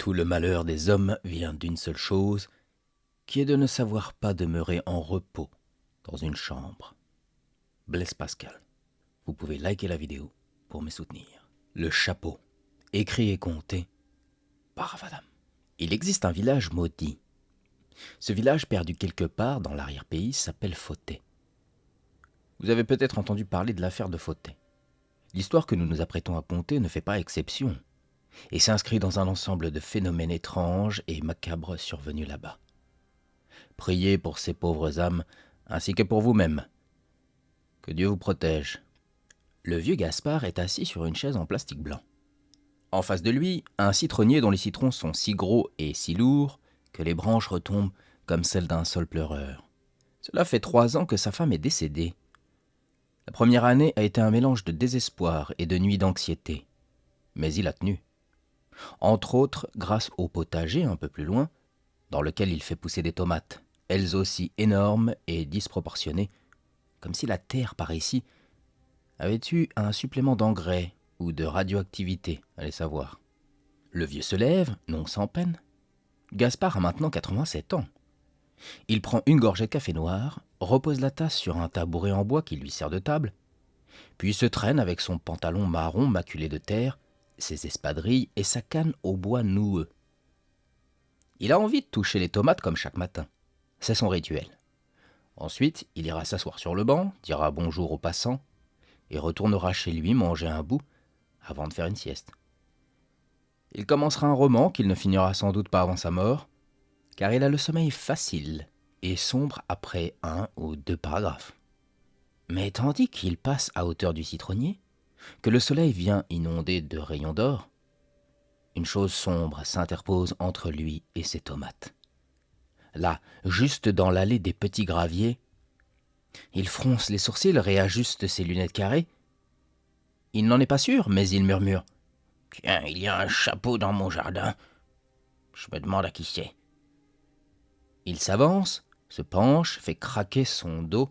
Tout le malheur des hommes vient d'une seule chose, qui est de ne savoir pas demeurer en repos dans une chambre. Blaise Pascal. Vous pouvez liker la vidéo pour me soutenir. Le chapeau, écrit et conté par Ravadam. Il existe un village maudit. Ce village perdu quelque part dans l'arrière-pays s'appelle Fauté. Vous avez peut-être entendu parler de l'affaire de Fauté. L'histoire que nous nous apprêtons à conter ne fait pas exception et s'inscrit dans un ensemble de phénomènes étranges et macabres survenus là-bas. Priez pour ces pauvres âmes, ainsi que pour vous-même. Que Dieu vous protège. Le vieux Gaspard est assis sur une chaise en plastique blanc. En face de lui, un citronnier dont les citrons sont si gros et si lourds que les branches retombent comme celles d'un sol pleureur. Cela fait 3 ans que sa femme est décédée. La première année a été un mélange de désespoir et de nuits d'anxiété. Mais il a tenu. Entre autres, grâce au potager un peu plus loin, dans lequel il fait pousser des tomates, elles aussi énormes et disproportionnées, comme si la terre par ici avait eu un supplément d'engrais ou de radioactivité, allez savoir. Le vieux se lève, non sans peine. Gaspard a maintenant 87 ans. Il prend une gorgée de café noir, repose la tasse sur un tabouret en bois qui lui sert de table, puis se traîne avec son pantalon marron maculé de terre, ses espadrilles et sa canne au bois noueux. Il a envie de toucher les tomates comme chaque matin. C'est son rituel. Ensuite, il ira s'asseoir sur le banc, dira bonjour aux passants et retournera chez lui manger un bout avant de faire une sieste. Il commencera un roman qu'il ne finira sans doute pas avant sa mort, car il a le sommeil facile et sombre après 1 ou 2 paragraphes. Mais tandis qu'il passe à hauteur du citronnier, que le soleil vient inonder de rayons d'or, une chose sombre s'interpose entre lui et ses tomates. Là, juste dans l'allée des petits graviers, il fronce les sourcils, réajuste ses lunettes carrées. Il n'en est pas sûr, mais il murmure « Tiens, il y a un chapeau dans mon jardin. Je me demande à qui c'est. » Il s'avance, se penche, fait craquer son dos,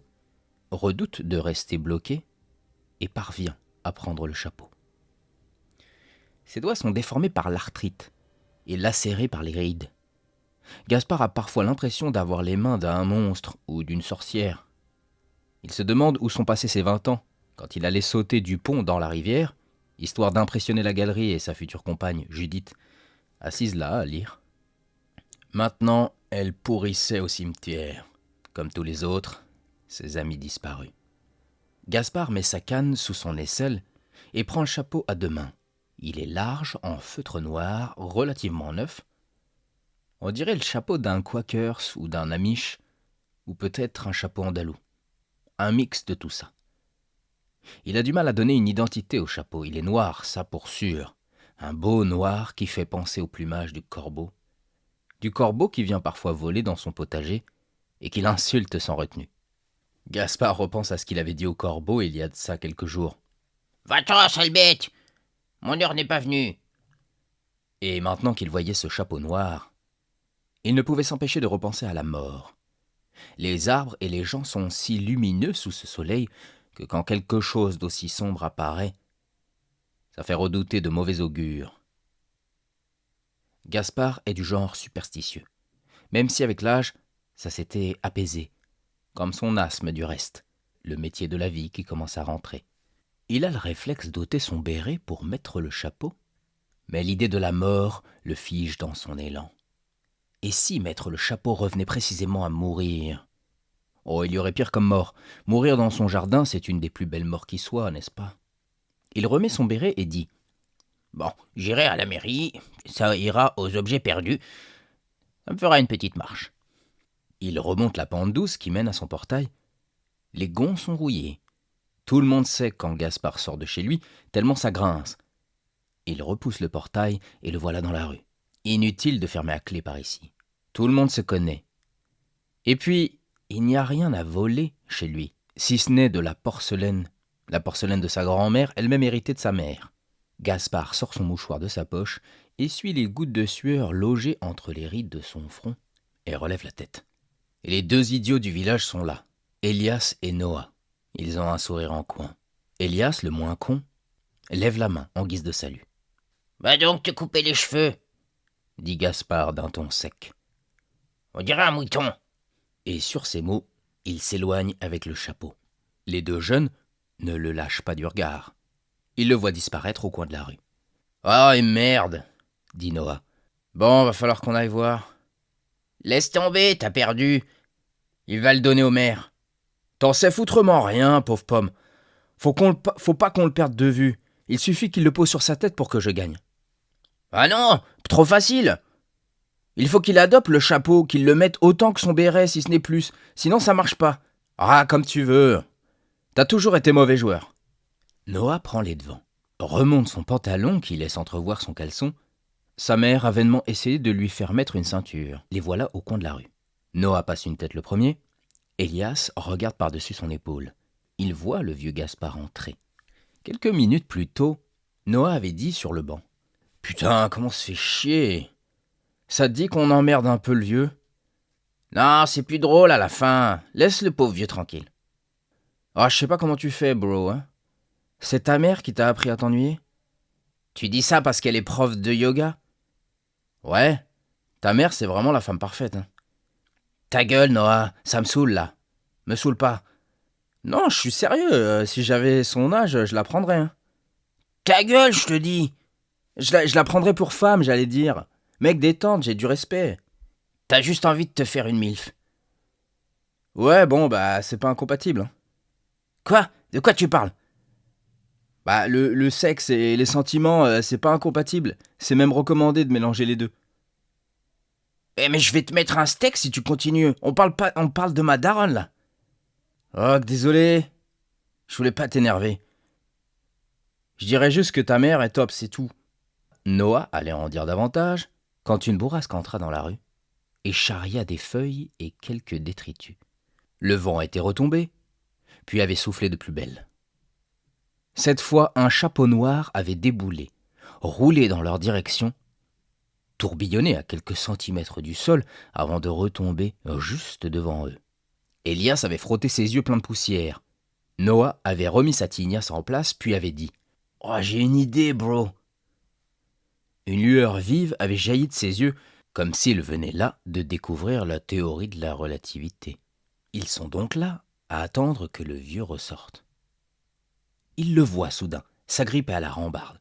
redoute de rester bloqué et parvient à prendre le chapeau. Ses doigts sont déformés par l'arthrite et lacérés par les rides. Gaspard a parfois l'impression d'avoir les mains d'un monstre ou d'une sorcière. Il se demande où sont passés ses 20 ans, quand il allait sauter du pont dans la rivière, histoire d'impressionner la galerie et sa future compagne, Judith, assise là à lire. Maintenant, elle pourrissait au cimetière, comme tous les autres, ses amis disparus. Gaspard met sa canne sous son aisselle et prend le chapeau à 2 mains. Il est large, en feutre noir, relativement neuf. On dirait le chapeau d'un Quakers ou d'un Amish, ou peut-être un chapeau andalou. Un mix de tout ça. Il a du mal à donner une identité au chapeau. Il est noir, ça pour sûr. Un beau noir qui fait penser au plumage du corbeau. Du corbeau qui vient parfois voler dans son potager et qui l'insulte sans retenue. Gaspard repense à ce qu'il avait dit au corbeau il y a de ça quelques jours. « Va-t'en, sale bête! Mon heure n'est pas venue !» Et maintenant qu'il voyait ce chapeau noir, il ne pouvait s'empêcher de repenser à la mort. Les arbres et les gens sont si lumineux sous ce soleil que quand quelque chose d'aussi sombre apparaît, ça fait redouter de mauvais augure. Gaspard est du genre superstitieux, même si avec l'âge, ça s'était apaisé, comme son asthme du reste, le métier de la vie qui commence à rentrer. Il a le réflexe d'ôter son béret pour mettre le chapeau, mais l'idée de la mort le fige dans son élan. Et si mettre le chapeau revenait précisément à mourir ? Oh, il y aurait pire comme mort. Mourir dans son jardin, c'est une des plus belles morts qui soit, n'est-ce pas ? Il remet son béret et dit « Bon, j'irai à la mairie, ça ira aux objets perdus. Ça me fera une petite marche. » Il remonte la pente douce qui mène à son portail. Les gonds sont rouillés. Tout le monde sait quand Gaspard sort de chez lui, tellement ça grince. Il repousse le portail et le voilà dans la rue. Inutile de fermer à clé par ici. Tout le monde se connaît. Et puis, il n'y a rien à voler chez lui, si ce n'est de la porcelaine de sa grand-mère, elle-même héritée de sa mère. Gaspard sort son mouchoir de sa poche, essuie les gouttes de sueur logées entre les rides de son front et relève la tête. Et les 2 idiots du village sont là, Elias et Noah. Ils ont un sourire en coin. Elias, le moins con, lève la main en guise de salut. « Va donc te couper les cheveux !» dit Gaspard d'un ton sec. On dirait un mouton. Et sur ces mots, il s'éloigne avec le chapeau. Les deux jeunes ne le lâchent pas du regard. Ils le voient disparaître au coin de la rue. « Ah, et merde !» dit Noah. « Bon, va falloir qu'on aille voir. »« Laisse tomber, t'as perdu. Il va le donner au maire. »« T'en sais foutrement rien, pauvre pomme. Faut pas qu'on le perde de vue. Il suffit qu'il le pose sur sa tête pour que je gagne. »« Ah non, trop facile. Il faut qu'il adopte le chapeau, qu'il le mette autant que son béret, si ce n'est plus. Sinon, ça marche pas. Ah, comme tu veux. T'as toujours été mauvais joueur. » Noah prend les devants, remonte son pantalon qui laisse entrevoir son caleçon. Sa mère a vainement essayé de lui faire mettre une ceinture. Les voilà au coin de la rue. Noah passe une tête le premier. Elias regarde par-dessus son épaule. Il voit le vieux Gaspard entrer. Quelques minutes plus tôt, Noah avait dit sur le banc. « Putain, comment on se fait chier. Ça te dit qu'on emmerde un peu le vieux ? » ?»« Non, c'est plus drôle à la fin. Laisse le pauvre vieux tranquille. »« Ah, je sais pas comment tu fais, bro, hein. C'est ta mère qui t'a appris à t'ennuyer ? » ?»« Tu dis ça parce qu'elle est prof de yoga ? » ?»« Ouais, ta mère, c'est vraiment la femme parfaite, hein. » »« Ta gueule, Noah, ça me saoule, là. »« Me saoule pas. »« Non, je suis sérieux, si j'avais son âge, je la prendrais, hein. »« Ta gueule, je te dis. »« Je la prendrais pour femme, j'allais dire. Mec, détente, j'ai du respect. »« T'as juste envie de te faire une milf. »« Ouais, bon, bah, c'est pas incompatible, hein. »« Quoi ? De quoi tu parles ? » ?»« Bah, le sexe et les sentiments, c'est pas incompatible. C'est même recommandé de mélanger les deux. »« Eh mais je vais te mettre un steak si tu continues. On parle de ma daronne, là. »« Oh, désolé. Je voulais pas t'énerver. Je dirais juste que ta mère est top, c'est tout. » Noah allait en dire davantage quand une bourrasque entra dans la rue et charria des feuilles et quelques détritus. Le vent était retombé, puis avait soufflé de plus belle. Cette fois, un chapeau noir avait déboulé, roulé dans leur direction, tourbillonné à quelques centimètres du sol avant de retomber juste devant eux. Elias avait frotté ses yeux pleins de poussière. Noah avait remis sa tignasse en place, puis avait dit « Oh, j'ai une idée, bro !» Une lueur vive avait jailli de ses yeux, comme s'il venait là de découvrir la théorie de la relativité. Ils sont donc là à attendre que le vieux ressorte. Il le voit soudain, s'agripper à la rambarde.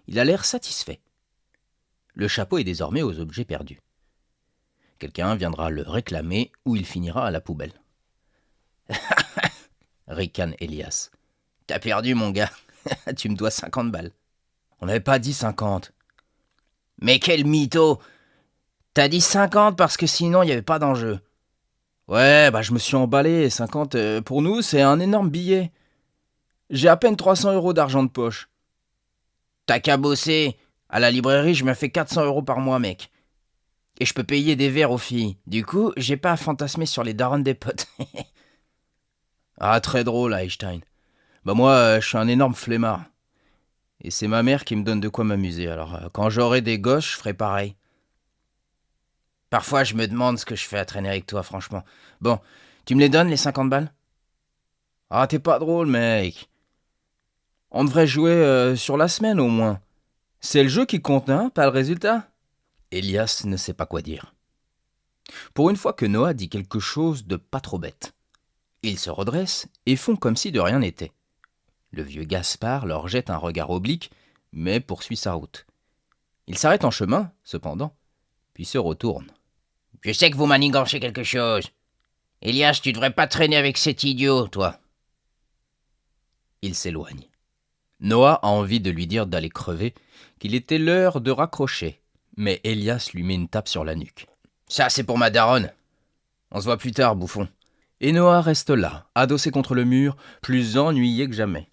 Il a l'air satisfait. Le chapeau est désormais aux objets perdus. Quelqu'un viendra le réclamer ou il finira à la poubelle. Ricane Elias. « T'as perdu, mon gars. Tu me dois 50 balles. » »« On n'avait pas dit 50. »« Mais quel mytho. T'as dit 50 parce que sinon il n'y avait pas d'enjeu. »« Ouais, bah je me suis emballé. 50, pour nous, c'est un énorme billet. J'ai à peine 300 € d'argent de poche. »« T'as qu'à bosser. À la librairie, je me fais 400 € par mois, mec. Et je peux payer des verres aux filles. Du coup, j'ai pas à fantasmer sur les darons des potes. » Ah, très drôle, Einstein. Bah moi, je suis un énorme flemmard. Et c'est ma mère qui me donne de quoi m'amuser. Alors, quand j'aurai des gosses, je ferai pareil. Parfois, je me demande ce que je fais à traîner avec toi, franchement. Bon, tu me les donnes, les 50 balles ? Ah, t'es pas drôle, mec. On devrait jouer sur la semaine, au moins. C'est le jeu qui compte, hein, pas le résultat. Elias ne sait pas quoi dire. Pour une fois que Noah dit quelque chose de pas trop bête. Ils se redressent et font comme si de rien n'était. Le vieux Gaspard leur jette un regard oblique, mais poursuit sa route. Il s'arrête en chemin, cependant, puis se retourne. « Je sais que vous manigancez quelque chose. Elias, tu devrais pas traîner avec cet idiot, toi. » Il s'éloigne. Noah a envie de lui dire d'aller crever, qu'il était l'heure de raccrocher, mais Elias lui met une tape sur la nuque. « Ça, c'est pour ma daronne. On se voit plus tard, bouffon. » Et Noah reste là, adossé contre le mur, plus ennuyé que jamais.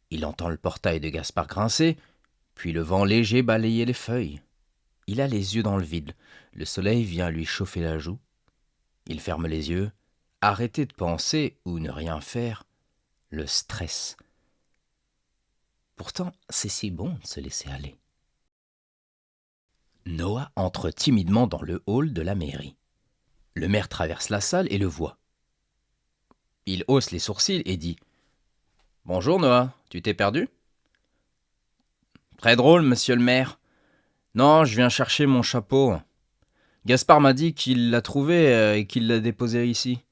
Il entend le portail de Gaspard grincer, puis le vent léger balayer les feuilles. Il a les yeux dans le vide, le soleil vient lui chauffer la joue. Il ferme les yeux, arrêter de penser ou ne rien faire, le stress. Pourtant, c'est si bon de se laisser aller. Noah entre timidement dans le hall de la mairie. Le maire traverse la salle et le voit. Il hausse les sourcils et dit « Bonjour Noah, tu t'es perdu ?»« Très drôle, monsieur le maire. Non, je viens chercher mon chapeau. Gaspard m'a dit qu'il l'a trouvé et qu'il l'a déposé ici.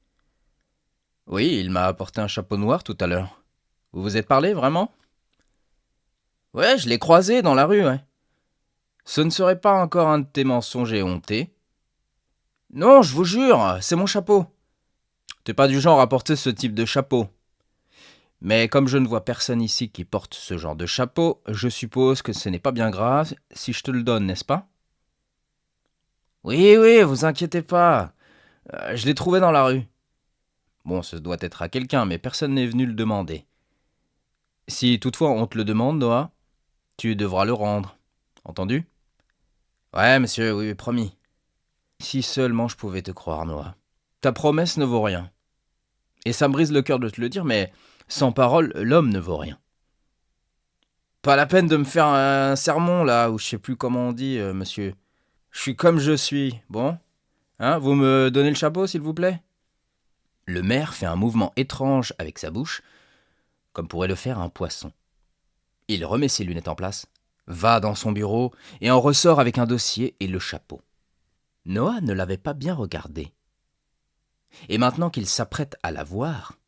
Oui, il m'a apporté un chapeau noir tout à l'heure. Vous vous êtes parlé, vraiment? Ouais, je l'ai croisé dans la rue, ouais. Ce ne serait pas encore un de tes mensonges éhontés? Non, je vous jure, c'est mon chapeau. T'es pas du genre à porter ce type de chapeau. Mais comme je ne vois personne ici qui porte ce genre de chapeau, je suppose que ce n'est pas bien grave si je te le donne, n'est-ce pas? Oui, oui, vous inquiétez pas. Je l'ai trouvé dans la rue. Bon, ce doit être à quelqu'un, mais personne n'est venu le demander. Si toutefois on te le demande, Noah, tu devras le rendre. Entendu? Ouais, monsieur, oui, promis. Si seulement je pouvais te croire, Noah. Ta promesse ne vaut rien. Et ça me brise le cœur de te le dire, mais sans parole, l'homme ne vaut rien. Pas la peine de me faire un sermon, là, ou je sais plus comment on dit, monsieur. Je suis comme je suis, bon? Hein, vous me donnez le chapeau, s'il vous plaît? Le maire fait un mouvement étrange avec sa bouche, comme pourrait le faire un poisson. Il remet ses lunettes en place, va dans son bureau et en ressort avec un dossier et le chapeau. Noah ne l'avait pas bien regardé. Et maintenant qu'il s'apprête à la voir,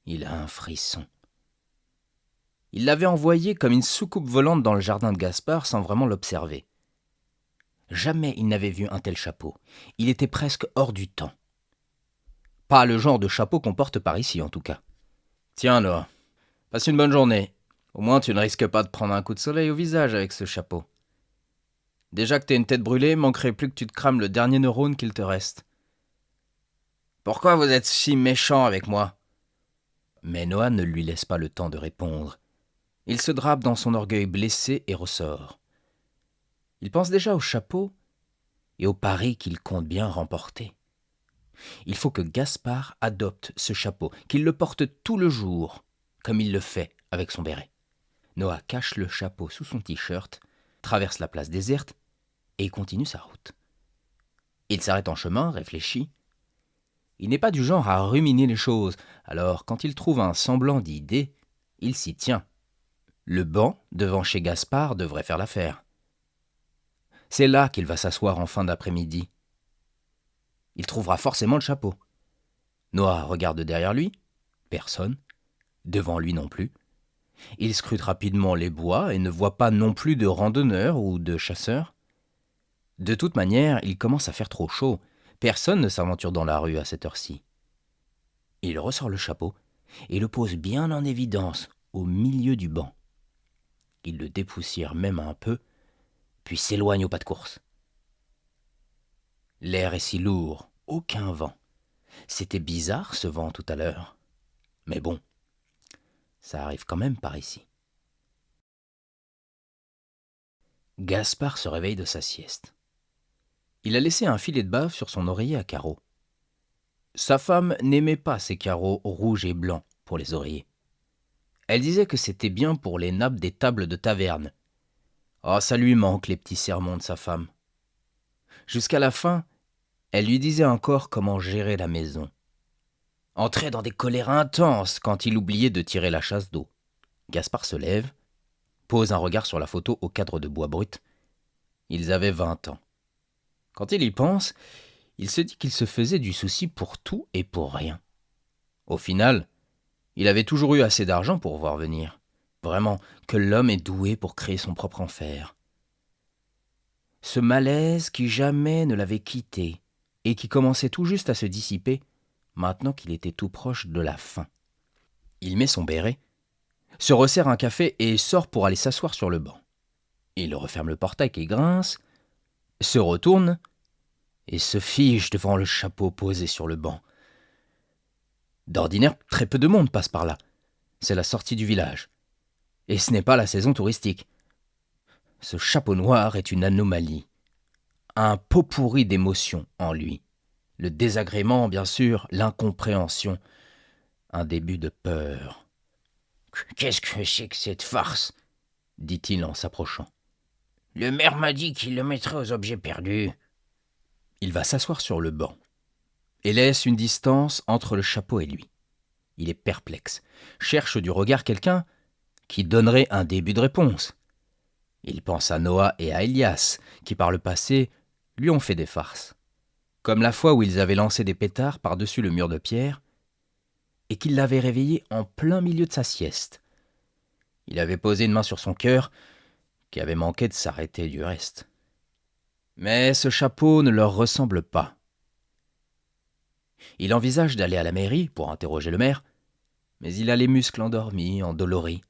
il a un frisson. Il l'avait envoyé comme une soucoupe volante dans le jardin de Gaspard sans vraiment l'observer. Jamais il n'avait vu un tel chapeau. Il était presque hors du temps. Pas le genre de chapeau qu'on porte par ici, en tout cas. Tiens, Noah, passe une bonne journée. Au moins, tu ne risques pas de prendre un coup de soleil au visage avec ce chapeau. Déjà que t'es une tête brûlée, manquerait plus que tu te crames le dernier neurone qu'il te reste. Pourquoi vous êtes si méchant avec moi? Mais Noah ne lui laisse pas le temps de répondre. Il se drape dans son orgueil blessé et ressort. Il pense déjà au chapeau et au pari qu'il compte bien remporter. Il faut que Gaspard adopte ce chapeau, qu'il le porte tout le jour, comme il le fait avec son béret. Noah cache le chapeau sous son t-shirt, traverse la place déserte et continue sa route. Il s'arrête en chemin, réfléchit. Il n'est pas du genre à ruminer les choses, alors quand il trouve un semblant d'idée, il s'y tient. Le banc devant chez Gaspard devrait faire l'affaire. C'est là qu'il va s'asseoir en fin d'après-midi. Il trouvera forcément le chapeau. Noah regarde derrière lui. Personne. Devant lui non plus. Il scrute rapidement les bois et ne voit pas non plus de randonneurs ou de chasseurs. De toute manière, il commence à faire trop chaud. Personne ne s'aventure dans la rue à cette heure-ci. Il ressort le chapeau et le pose bien en évidence au milieu du banc. Il le dépoussière même un peu, puis s'éloigne au pas de course. L'air est si lourd, aucun vent. C'était bizarre ce vent tout à l'heure. Mais bon, ça arrive quand même par ici. Gaspard se réveille de sa sieste. Il a laissé un filet de bave sur son oreiller à carreaux. Sa femme n'aimait pas ces carreaux rouges et blancs pour les oreillers. Elle disait que c'était bien pour les nappes des tables de taverne. Oh, ça lui manque les petits sermons de sa femme. Jusqu'à la fin, elle lui disait encore comment gérer la maison. Entrait dans des colères intenses quand il oubliait de tirer la chasse d'eau. Gaspard se lève, pose un regard sur la photo au cadre de bois brut. Ils avaient 20 ans. Quand il y pense, il se dit qu'il se faisait du souci pour tout et pour rien. Au final, il avait toujours eu assez d'argent pour voir venir. Vraiment, que l'homme est doué pour créer son propre enfer. Ce malaise qui jamais ne l'avait quitté et qui commençait tout juste à se dissiper, maintenant qu'il était tout proche de la fin. Il met son béret, se resserre un café et sort pour aller s'asseoir sur le banc. Il referme le portail qui grince, se retourne et se fige devant le chapeau posé sur le banc. D'ordinaire, très peu de monde passe par là. C'est la sortie du village. Et ce n'est pas la saison touristique. Ce chapeau noir est une anomalie. Un pot pourri d'émotions en lui. Le désagrément, bien sûr, l'incompréhension. Un début de peur. « Qu'est-ce que c'est que cette farce ?» dit-il en s'approchant. « Le maire m'a dit qu'il le mettrait aux objets perdus. » Il va s'asseoir sur le banc et laisse une distance entre le chapeau et lui. Il est perplexe, cherche du regard quelqu'un qui donnerait un début de réponse. Il pense à Noah et à Elias, qui par le passé lui ont fait des farces. Comme la fois où ils avaient lancé des pétards par-dessus le mur de pierre et qu'il l'avait réveillé en plein milieu de sa sieste. Il avait posé une main sur son cœur, qui avait manqué de s'arrêter du reste. Mais ce chapeau ne leur ressemble pas. Il envisage d'aller à la mairie pour interroger le maire, mais il a les muscles endormis, endoloris.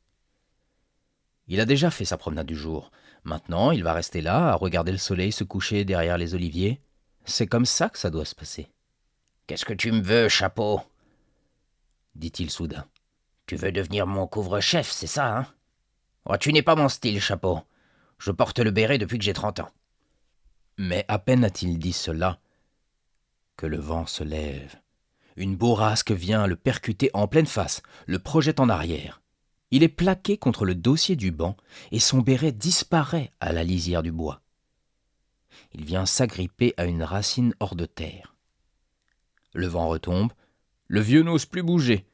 Il a déjà fait sa promenade du jour. Maintenant, il va rester là, à regarder le soleil se coucher derrière les oliviers. C'est comme ça que ça doit se passer. « Qu'est-ce que tu me veux, chapeau ?» dit-il soudain. « Tu veux devenir mon couvre-chef, c'est ça, hein ? Oh, tu n'es pas mon style, chapeau. Je porte le béret depuis que j'ai 30 ans. » Mais à peine a-t-il dit cela que le vent se lève. Une bourrasque vient le percuter en pleine face, le projette en arrière. Il est plaqué contre le dossier du banc et son béret disparaît à la lisière du bois. Il vient s'agripper à une racine hors de terre. Le vent retombe, le vieux n'ose plus bouger.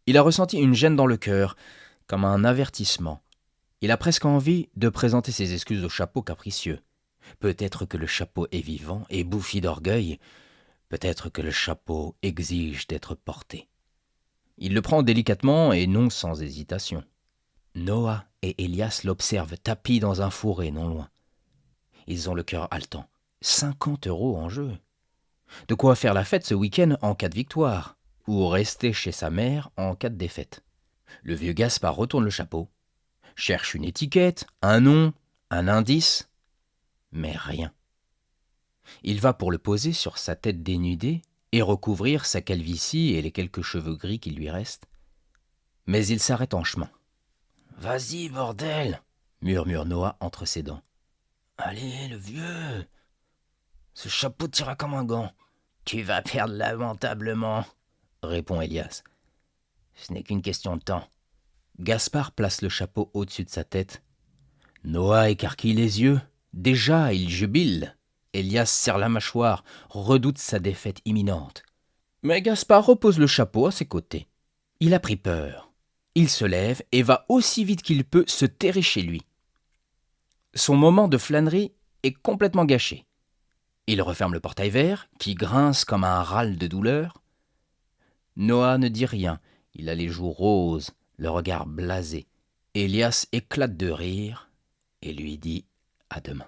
Il a ressenti une gêne dans le cœur, comme un avertissement. Il a presque envie de présenter ses excuses au chapeau capricieux. Peut-être que le chapeau est vivant et bouffi d'orgueil. Peut-être que le chapeau exige d'être porté. Il le prend délicatement et non sans hésitation. Noah et Elias l'observent tapi dans un fourré non loin. Ils ont le cœur haletant. 50 € en jeu. De quoi faire la fête ce week-end en cas de victoire, ou rester chez sa mère en cas de défaite. Le vieux Gaspard retourne le chapeau, cherche une étiquette, un nom, un indice, mais rien. Il va pour le poser sur sa tête dénudée et recouvrir sa calvitie et les quelques cheveux gris qui lui restent. Mais il s'arrête en chemin. « Vas-y, bordel !» murmure Noah entre ses dents. « Allez, le vieux, ce chapeau t'ira comme un gant. »« Tu vas perdre lamentablement, » répond Elias. « Ce n'est qu'une question de temps. » Gaspard place le chapeau au-dessus de sa tête. Noah écarquille les yeux. Déjà, il jubile. Elias serre la mâchoire, redoute sa défaite imminente. Mais Gaspard repose le chapeau à ses côtés. Il a pris peur. Il se lève et va aussi vite qu'il peut se terrer chez lui. Son moment de flânerie est complètement gâché. Il referme le portail vert, qui grince comme un râle de douleur. Noah ne dit rien. Il a les joues roses, le regard blasé. Elias éclate de rire et lui dit à demain.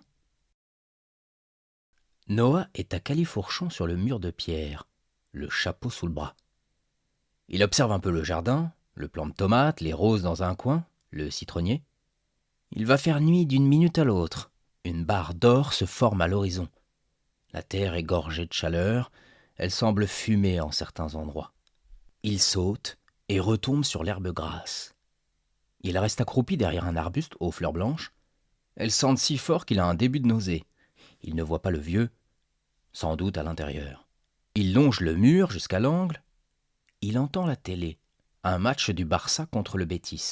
Noah est à califourchon sur le mur de pierre, le chapeau sous le bras. Il observe un peu le jardin, le plant de tomates, les roses dans un coin, le citronnier. Il va faire nuit d'une minute à l'autre. Une barre d'or se forme à l'horizon. La terre est gorgée de chaleur, elle semble fumer en certains endroits. Il saute et retombe sur l'herbe grasse. Il reste accroupi derrière un arbuste aux fleurs blanches. Elles sentent si fort qu'il a un début de nausée. Il ne voit pas le vieux, sans doute à l'intérieur. Il longe le mur jusqu'à l'angle. Il entend la télé, un match du Barça contre le Betis.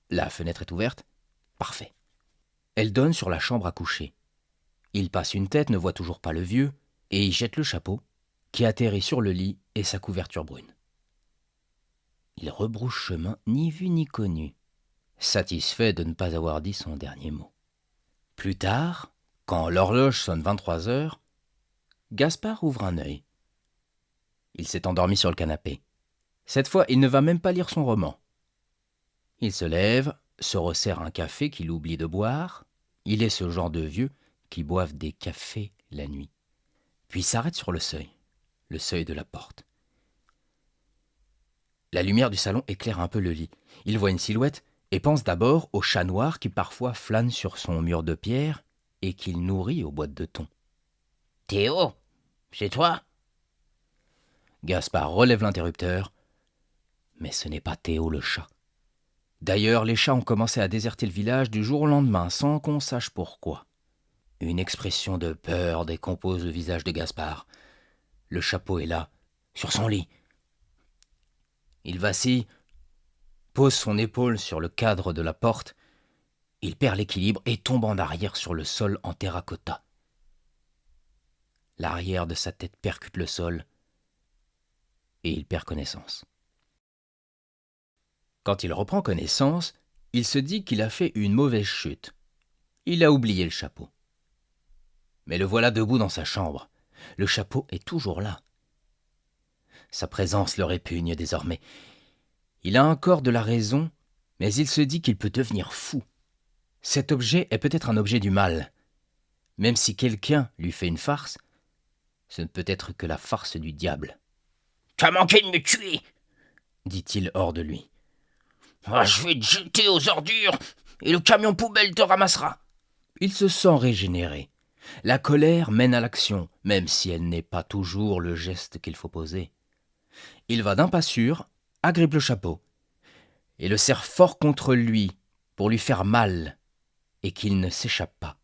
La fenêtre est ouverte. Parfait. Elle donne sur la chambre à coucher. Il passe une tête, ne voit toujours pas le vieux, et y jette le chapeau, qui atterrit sur le lit et sa couverture brune. Il rebrousse chemin, ni vu ni connu, satisfait de ne pas avoir dit son dernier mot. Plus tard, quand l'horloge sonne 23 heures, Gaspard ouvre un œil. Il s'est endormi sur le canapé. Cette fois, il ne va même pas lire son roman. Il se lève, se resserre un café qu'il oublie de boire. Il est ce genre de vieux qui boivent des cafés la nuit. Puis s'arrête sur le seuil de la porte. La lumière du salon éclaire un peu le lit. Il voit une silhouette et pense d'abord au chat noir qui parfois flâne sur son mur de pierre et qu'il nourrit aux boîtes de thon. « Théo, c'est toi ?» Gaspard relève l'interrupteur, mais ce n'est pas Théo le chat. D'ailleurs, les chats ont commencé à déserter le village du jour au lendemain, sans qu'on sache pourquoi. Une expression de peur décompose le visage de Gaspard. Le chapeau est là, sur son lit. Il vacille, pose son épaule sur le cadre de la porte. Il perd l'équilibre et tombe en arrière sur le sol en terracotta. L'arrière de sa tête percute le sol et il perd connaissance. Quand il reprend connaissance, il se dit qu'il a fait une mauvaise chute. Il a oublié le chapeau. Mais le voilà debout dans sa chambre. Le chapeau est toujours là. Sa présence le répugne désormais. Il a encore de la raison, mais il se dit qu'il peut devenir fou. Cet objet est peut-être un objet du mal. Même si quelqu'un lui fait une farce, ce ne peut être que la farce du diable. « Tu as manqué de me tuer !» dit-il hors de lui. « Je vais te jeter aux ordures et le camion poubelle te ramassera. » Il se sent régénéré. La colère mène à l'action, même si elle n'est pas toujours le geste qu'il faut poser. Il va d'un pas sûr, agrippe le chapeau, et le serre fort contre lui pour lui faire mal, et qu'il ne s'échappe pas.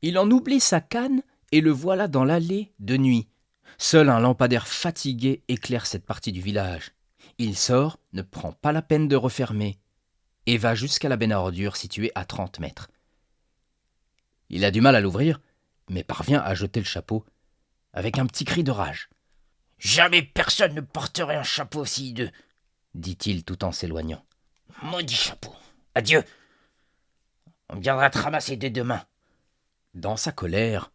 Il en oublie sa canne et le voilà dans l'allée de nuit. Seul un lampadaire fatigué éclaire cette partie du village. Il sort, ne prend pas la peine de refermer, et va jusqu'à la benne à ordures située à 30 mètres. Il a du mal à l'ouvrir, mais parvient à jeter le chapeau avec un petit cri de rage. « Jamais personne ne porterait un chapeau aussi hideux, » dit-il tout en s'éloignant. « Maudit chapeau, adieu. On viendra te ramasser dès demain. » Dans sa colère,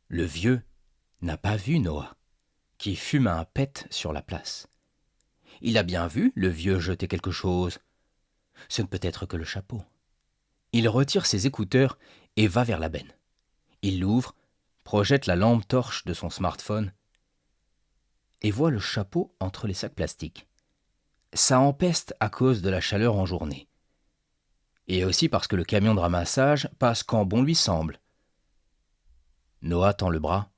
le vieux n'a pas vu Noah, qui fume un pet sur la place. Il a bien vu le vieux jeter quelque chose. Ce ne peut être que le chapeau. Il retire ses écouteurs et va vers la benne. Il l'ouvre, projette la lampe torche de son smartphone et voit le chapeau entre les sacs plastiques. Ça empeste à cause de la chaleur en journée. Et aussi parce que le camion de ramassage passe quand bon lui semble. Noah tend le bras,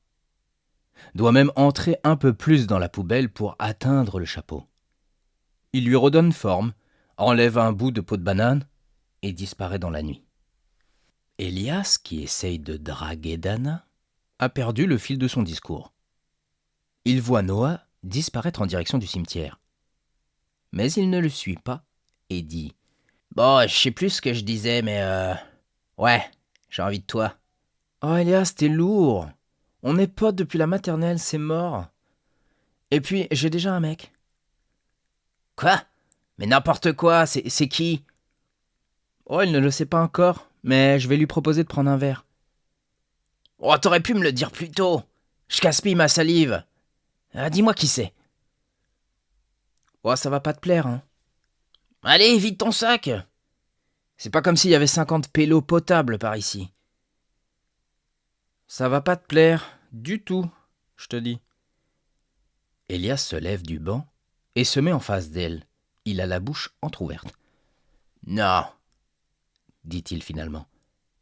doit même entrer un peu plus dans la poubelle pour atteindre le chapeau. Il lui redonne forme, enlève un bout de peau de banane et disparaît dans la nuit. Elias, qui essaye de draguer Dana, a perdu le fil de son discours. Il voit Noah disparaître en direction du cimetière. Mais il ne le suit pas et dit « Bon, je sais plus ce que je disais, mais ouais, j'ai envie de toi. »« Oh Elias, t'es lourd. On est potes depuis la maternelle, c'est mort. Et puis, j'ai déjà un mec. »« Quoi ? Mais n'importe quoi, c'est qui ? » ?»« Oh, il ne le sait pas encore, mais je vais lui proposer de prendre un verre. »« Oh, t'aurais pu me le dire plus tôt. Je gaspille ma salive. Dis-moi qui c'est. » »« Oh, ça va pas te plaire, hein. »« Allez, vide ton sac. C'est pas comme s'il y avait 50 pélos potables par ici. »« Ça va pas te plaire, du tout, je te dis. » Elias se lève du banc et se met en face d'elle. Il a la bouche entr'ouverte. « Non, dit-il finalement.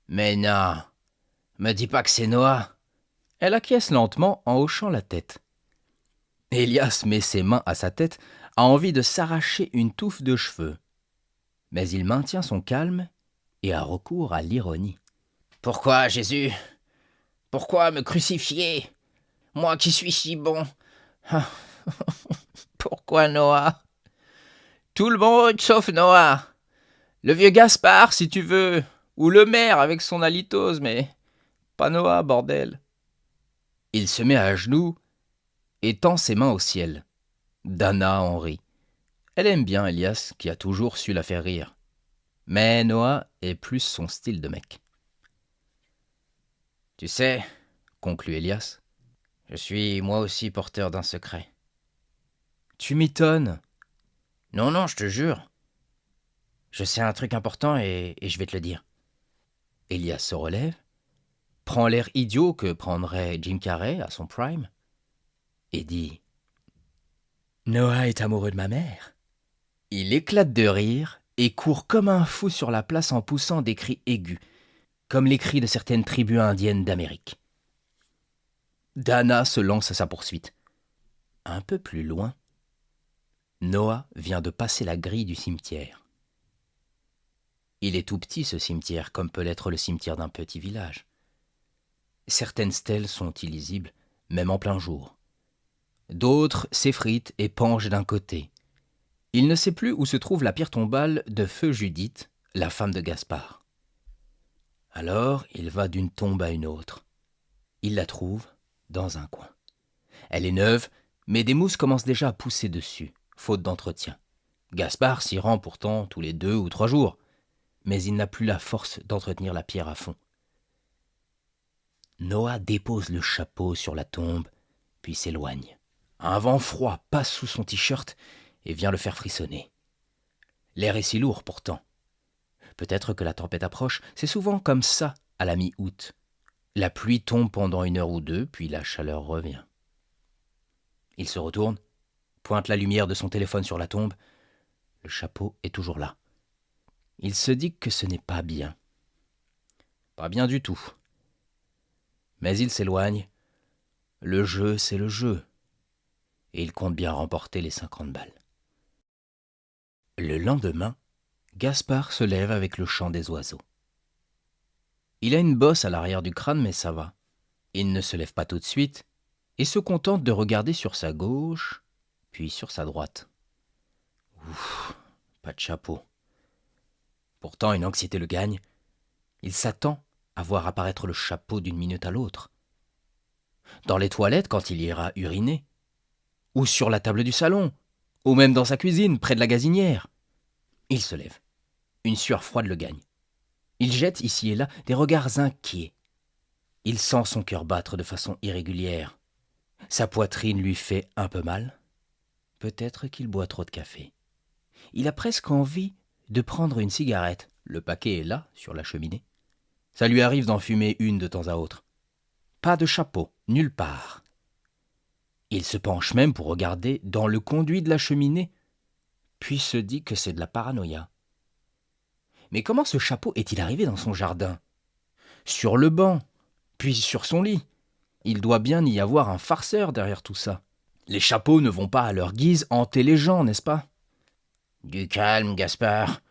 Mais non, me dis pas que c'est Noah. » Elle acquiesce lentement en hochant la tête. Elias met ses mains à sa tête, a envie de s'arracher une touffe de cheveux. Mais il maintient son calme et a recours à l'ironie. « Pourquoi, Jésus ? Pourquoi me crucifier ? Moi qui suis si bon. Pourquoi Noah ? Tout le monde sauf Noah. Le vieux Gaspard, si tu veux, ou le maire avec son halitose, mais pas Noah, bordel. » Il se met à genoux et tend ses mains au ciel. Dana en rit. Elle aime bien Elias, qui a toujours su la faire rire. Mais Noah est plus son style de mec. « Tu sais, conclut Elias, je suis moi aussi porteur d'un secret. »« Tu m'étonnes. »« Non, je te jure. Je sais un truc important et je vais te le dire. » Elias se relève, prend l'air idiot que prendrait Jim Carrey à son prime, et dit « Noah est amoureux de ma mère. » Il éclate de rire et court comme un fou sur la place en poussant des cris aigus, comme les cris de certaines tribus indiennes d'Amérique. Dana se lance à sa poursuite. Un peu plus loin, Noah vient de passer la grille du cimetière. Il est tout petit, ce cimetière, comme peut l'être le cimetière d'un petit village. Certaines stèles sont illisibles, même en plein jour. D'autres s'effritent et penchent d'un côté. Il ne sait plus où se trouve la pierre tombale de Feu Judith, la femme de Gaspard. Alors, il va d'une tombe à une autre. Il la trouve dans un coin. Elle est neuve, mais des mousses commencent déjà à pousser dessus, faute d'entretien. Gaspard s'y rend pourtant tous les 2 ou 3 jours, mais il n'a plus la force d'entretenir la pierre à fond. Noah dépose le chapeau sur la tombe, puis s'éloigne. Un vent froid passe sous son t-shirt et vient le faire frissonner. L'air est si lourd pourtant. Peut-être que la tempête approche, c'est souvent comme ça à la mi-août. La pluie tombe pendant 1 heure ou 2, puis la chaleur revient. Il se retourne, pointe la lumière de son téléphone sur la tombe. Le chapeau est toujours là. Il se dit que ce n'est pas bien. Pas bien du tout. Mais il s'éloigne. Le jeu, c'est le jeu. Et il compte bien remporter les 50 balles. Le lendemain, Gaspard se lève avec le chant des oiseaux. Il a une bosse à l'arrière du crâne, mais ça va. Il ne se lève pas tout de suite et se contente de regarder sur sa gauche, puis sur sa droite. Ouf, pas de chapeau. Pourtant, une anxiété le gagne. Il s'attend à voir apparaître le chapeau d'une minute à l'autre. Dans les toilettes quand il ira uriner, ou sur la table du salon, ou même dans sa cuisine, près de la gazinière. Il se lève. Une sueur froide le gagne. Il jette ici et là des regards inquiets. Il sent son cœur battre de façon irrégulière. Sa poitrine lui fait un peu mal. Peut-être qu'il boit trop de café. Il a presque envie de prendre une cigarette. Le paquet est là, sur la cheminée. Ça lui arrive d'en fumer une de temps à autre. Pas de chapeau, nulle part. Il se penche même pour regarder dans le conduit de la cheminée, puis se dit que c'est de la paranoïa. Mais comment ce chapeau est-il arrivé dans son jardin? Sur le banc, puis sur son lit. Il doit bien y avoir un farceur derrière tout ça. Les chapeaux ne vont pas à leur guise hanter les gens, n'est-ce pas? Du calme, Gaspard,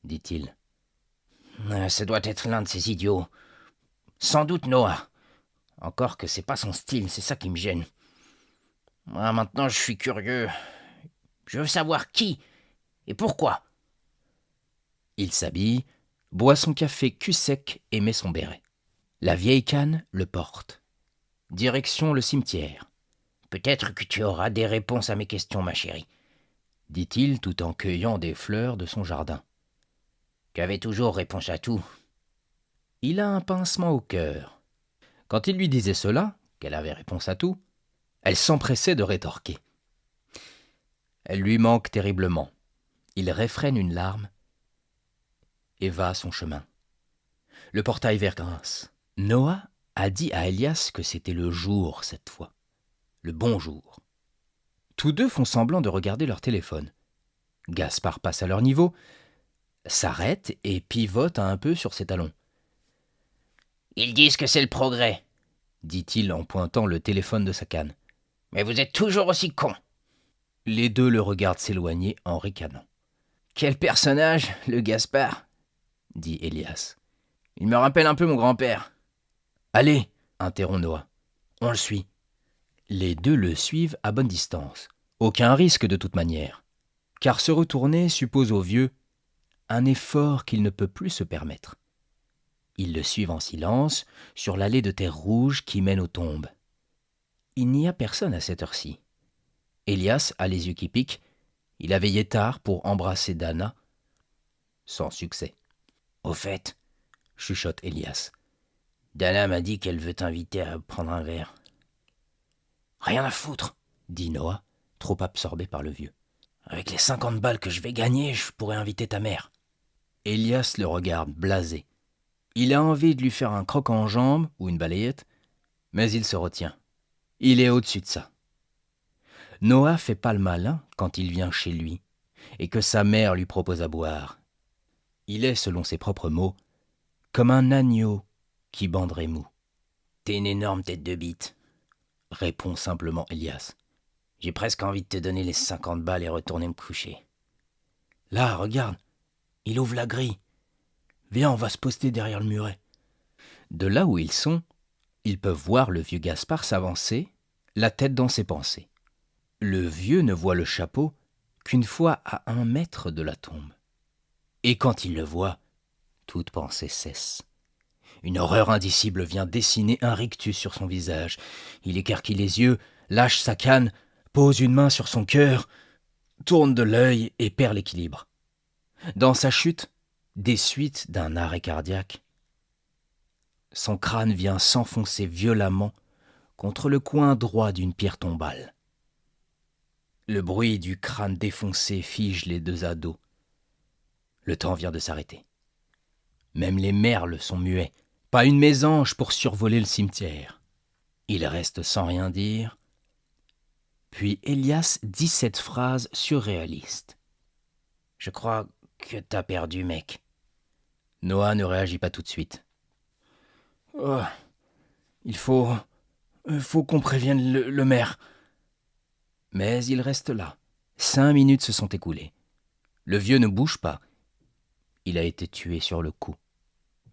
dit-il. Ça doit être l'un de ces idiots. Sans doute Noah. Encore que c'est pas son style, c'est ça qui me gêne. Maintenant, je suis curieux. Je veux savoir qui et pourquoi. Il s'habille, boit son café cul sec et met son béret. La vieille canne le porte. Direction le cimetière. Peut-être que tu auras des réponses à mes questions, ma chérie, dit-il tout en cueillant des fleurs de son jardin. Tu avais toujours réponse à tout. Il a un pincement au cœur. Quand il lui disait cela, qu'elle avait réponse à tout, elle s'empressait de rétorquer. Elle lui manque terriblement. Il réfrène une larme et va à son chemin. Le portail vert grince. Noah a dit à Elias que c'était le jour cette fois. Le bon jour. Tous deux font semblant de regarder leur téléphone. Gaspard passe à leur niveau, s'arrête et pivote un peu sur ses talons. « Ils disent que c'est le progrès, » dit-il en pointant le téléphone de sa canne. « Mais vous êtes toujours aussi cons. » Les deux le regardent s'éloigner en ricanant. « Quel personnage, le Gaspard !» dit Elias. « Il me rappelle un peu mon grand-père. »« Allez !» interrompt Noah. « On le suit. » Les deux le suivent à bonne distance. Aucun risque de toute manière. Car se retourner suppose au vieux un effort qu'il ne peut plus se permettre. Ils le suivent en silence sur l'allée de terre rouge qui mène aux tombes. Il n'y a personne à cette heure-ci. Elias a les yeux qui piquent. Il a veillé tard pour embrasser Dana. Sans succès. « Au fait, » chuchote Elias, « Dana m'a dit qu'elle veut t'inviter à prendre un verre. »« Rien à foutre, » dit Noah, trop absorbé par le vieux. « Avec les 50 balles que je vais gagner, je pourrais inviter ta mère. » Elias le regarde blasé. Il a envie de lui faire un croc en jambe ou une balayette, mais il se retient. Il est au-dessus de ça. Noah fait pas le malin quand il vient chez lui et que sa mère lui propose à boire. Il est, selon ses propres mots, comme un agneau qui banderait mou. « T'es une énorme tête de bite, » répond simplement Elias. « J'ai presque envie de te donner les 50 balles et retourner me coucher. »« Là, regarde, il ouvre la grille. Viens, on va se poster derrière le muret. » De là où ils sont, ils peuvent voir le vieux Gaspard s'avancer, la tête dans ses pensées. Le vieux ne voit le chapeau qu'une fois à 1 mètre de la tombe. Et quand il le voit, toute pensée cesse. Une horreur indicible vient dessiner un rictus sur son visage. Il écarquille les yeux, lâche sa canne, pose une main sur son cœur, tourne de l'œil et perd l'équilibre. Dans sa chute, des suites d'un arrêt cardiaque. son crâne vient s'enfoncer violemment contre le coin droit d'une pierre tombale. Le bruit du crâne défoncé fige les deux ados. Le temps vient de s'arrêter. Même les merles sont muets, pas une mésange pour survoler le cimetière. Ils restent sans rien dire. Puis Elias dit cette phrase surréaliste. « Je crois que t'as perdu, mec. » Noah ne réagit pas tout de suite. « Oh, il faut qu'on prévienne le maire. » Mais il reste là. 5 minutes se sont écoulées. Le vieux ne bouge pas. Il a été tué sur le coup.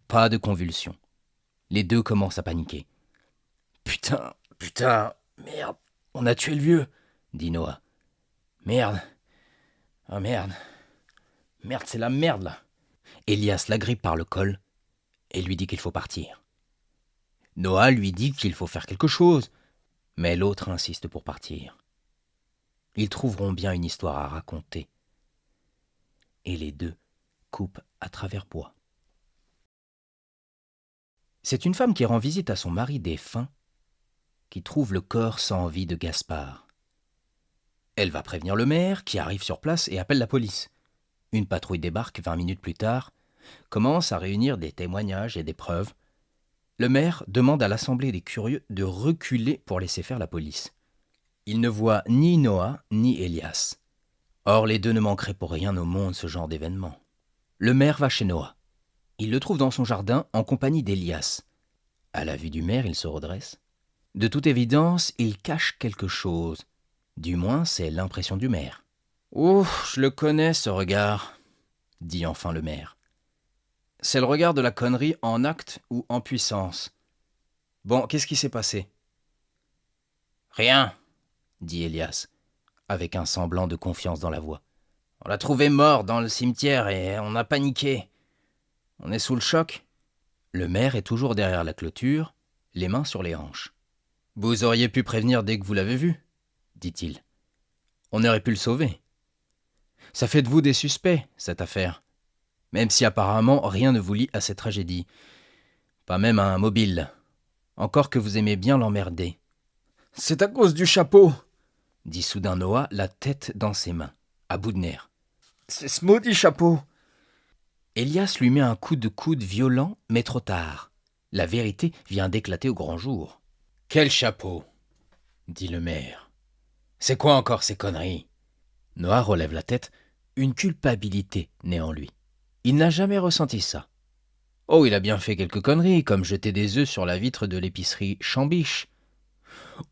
Pas de convulsion. Les deux commencent à paniquer. « Putain, merde, on a tué le vieux, » dit Noah. « Merde. Ah merde. Merde, c'est la merde là. » Elias l'agrippe par le col et lui dit qu'il faut partir. Noah lui dit qu'il faut faire quelque chose, mais l'autre insiste pour partir. Ils trouveront bien une histoire à raconter. Et les deux coupent à travers bois. C'est une femme qui rend visite à son mari défunt qui trouve le corps sans vie de Gaspard. Elle va prévenir le maire qui arrive sur place et appelle la police. Une patrouille débarque 20 minutes plus tard, commence à réunir des témoignages et des preuves. Le maire demande à l'assemblée des curieux de reculer pour laisser faire la police. Il ne voit ni Noah ni Elias. Or, les deux ne manqueraient pour rien au monde ce genre d'événement. Le maire va chez Noah. Il le trouve dans son jardin en compagnie d'Elias. À la vue du maire, il se redresse. De toute évidence, il cache quelque chose. Du moins, c'est l'impression du maire. « Oh, je le connais, ce regard, » dit enfin le maire. « C'est le regard de la connerie en acte ou en puissance. Bon, qu'est-ce qui s'est passé ?»« Rien, » dit Elias, avec un semblant de confiance dans la voix. « On l'a trouvé mort dans le cimetière et on a paniqué. On est sous le choc. » Le maire est toujours derrière la clôture, les mains sur les hanches. « Vous auriez pu prévenir dès que vous l'avez vu, » dit-il. « On aurait pu le sauver. Ça fait de vous des suspects, cette affaire. Même si apparemment rien ne vous lie à cette tragédie. Pas même un mobile. Encore que vous aimez bien l'emmerder. »« C'est à cause du chapeau !» dit soudain Noah, la tête dans ses mains, à bout de nerfs. « C'est ce maudit chapeau !» Elias lui met un coup de coude violent, mais trop tard. La vérité vient d'éclater au grand jour. « Quel chapeau ?» dit le maire. « C'est quoi encore ces conneries ?» Noah relève la tête. Une culpabilité naît en lui. Il n'a jamais ressenti ça. Oh, il a bien fait quelques conneries, comme jeter des œufs sur la vitre de l'épicerie Chambiche,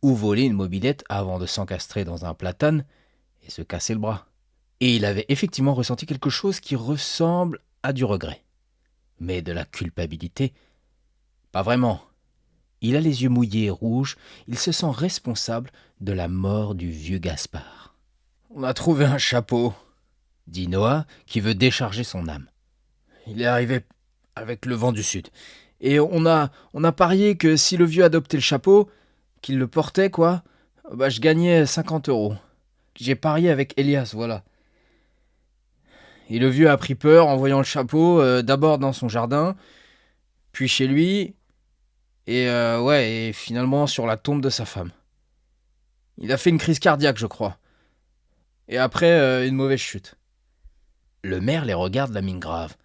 ou voler une mobilette avant de s'encastrer dans un platane et se casser le bras. Et il avait effectivement ressenti quelque chose qui ressemble à du regret. Mais de la culpabilité, pas vraiment. Il a les yeux mouillés et rouges, il se sent responsable de la mort du vieux Gaspard. « On a trouvé un chapeau, » dit Noah, qui veut décharger son âme. « Il est arrivé avec le vent du sud. Et on a parié que si le vieux adoptait le chapeau, qu'il le portait, quoi, bah je gagnais 50 €. J'ai parié avec Elias, voilà. Et le vieux a pris peur en voyant le chapeau, d'abord dans son jardin, puis chez lui, et finalement sur la tombe de sa femme. Il a fait une crise cardiaque, je crois. Et après, une mauvaise chute. » Le maire les regarde la mine grave.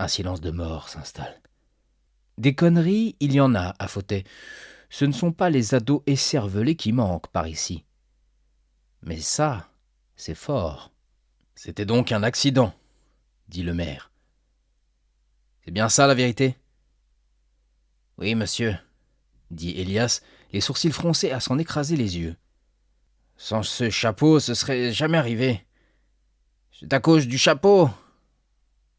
Un silence de mort s'installe. Des conneries, il y en a à Fauteuil. Ce ne sont pas les ados écervelés qui manquent par ici. Mais ça, c'est fort. « C'était donc un accident, » dit le maire. « C'est bien ça la vérité ?»« Oui, monsieur, » dit Elias, les sourcils froncés à s'en écraser les yeux. « Sans ce chapeau, ce serait jamais arrivé. C'est à cause du chapeau.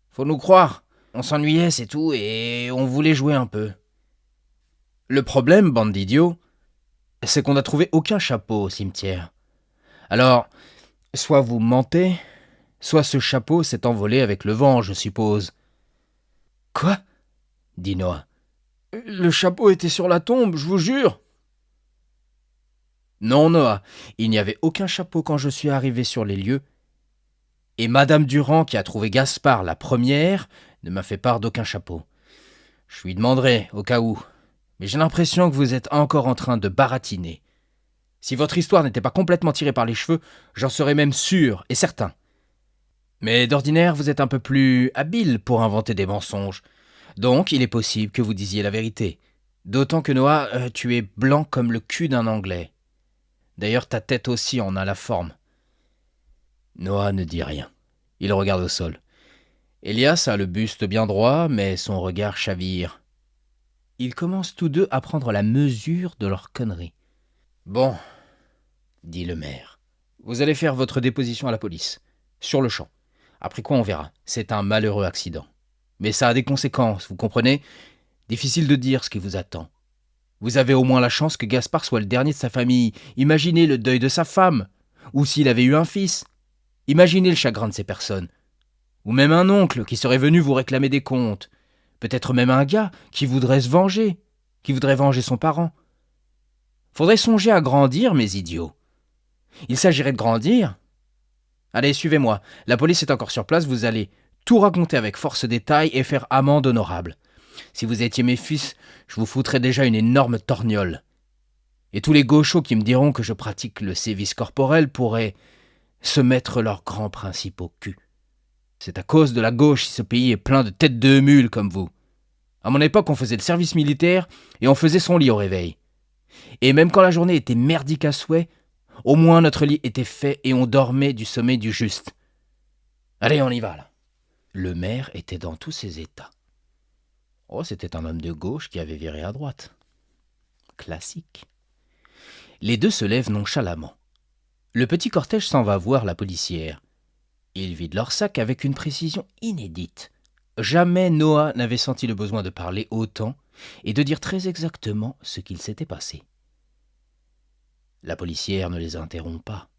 Faut nous croire. On s'ennuyait, c'est tout, et on voulait jouer un peu. » Le problème, bande d'idiots, c'est qu'on n'a trouvé aucun chapeau au cimetière. Alors, soit vous mentez, soit ce chapeau s'est envolé avec le vent, je suppose. « Quoi ?» dit Noah. « Le chapeau était sur la tombe, je vous jure. » « Non, Noah, il n'y avait aucun chapeau quand je suis arrivé sur les lieux. Et Madame Durand, qui a trouvé Gaspard la première, ne m'a fait part d'aucun chapeau. Je lui demanderai, au cas où. Mais j'ai l'impression que vous êtes encore en train de baratiner. Si votre histoire n'était pas complètement tirée par les cheveux, j'en serais même sûr et certain. Mais d'ordinaire, vous êtes un peu plus habile pour inventer des mensonges. Donc, il est possible que vous disiez la vérité. D'autant que Noah, tu es blanc comme le cul d'un Anglais. D'ailleurs, ta tête aussi en a la forme. Noah ne dit rien. Il regarde au sol. Elias a le buste bien droit, mais son regard chavire. Ils commencent tous deux à prendre la mesure de leur connerie. Bon, dit le maire. Vous allez faire votre déposition à la police, sur le champ. Après quoi on verra. C'est un malheureux accident. Mais ça a des conséquences, vous comprenez? Difficile de dire ce qui vous attend. Vous avez au moins la chance que Gaspard soit le dernier de sa famille. Imaginez le deuil de sa femme. Ou s'il avait eu un fils. Imaginez le chagrin de ces personnes. Ou même un oncle qui serait venu vous réclamer des comptes. Peut-être même un gars qui voudrait se venger, qui voudrait venger son parent. Faudrait songer à grandir, mes idiots. Il s'agirait de grandir. Allez, suivez-moi. La police est encore sur place, vous allez tout raconter avec force détail et faire amende honorable. Si vous étiez mes fils, je vous foutrais déjà une énorme torgnole. Et tous les gauchos qui me diront que je pratique le sévice corporel pourraient se mettre leurs grands principes au cul. C'est à cause de la gauche si ce pays est plein de têtes de mules comme vous. À mon époque, on faisait le service militaire et on faisait son lit au réveil. Et même quand la journée était merdique à souhait, au moins notre lit était fait et on dormait du sommeil du juste. Allez, on y va, là. Le maire était dans tous ses états. Oh, c'était un homme de gauche qui avait viré à droite. Classique. Les deux se lèvent nonchalamment. Le petit cortège s'en va voir la policière. Ils vident leur sac avec une précision inédite. Jamais Noah n'avait senti le besoin de parler autant et de dire très exactement ce qu'il s'était passé. La policière ne les interrompt pas.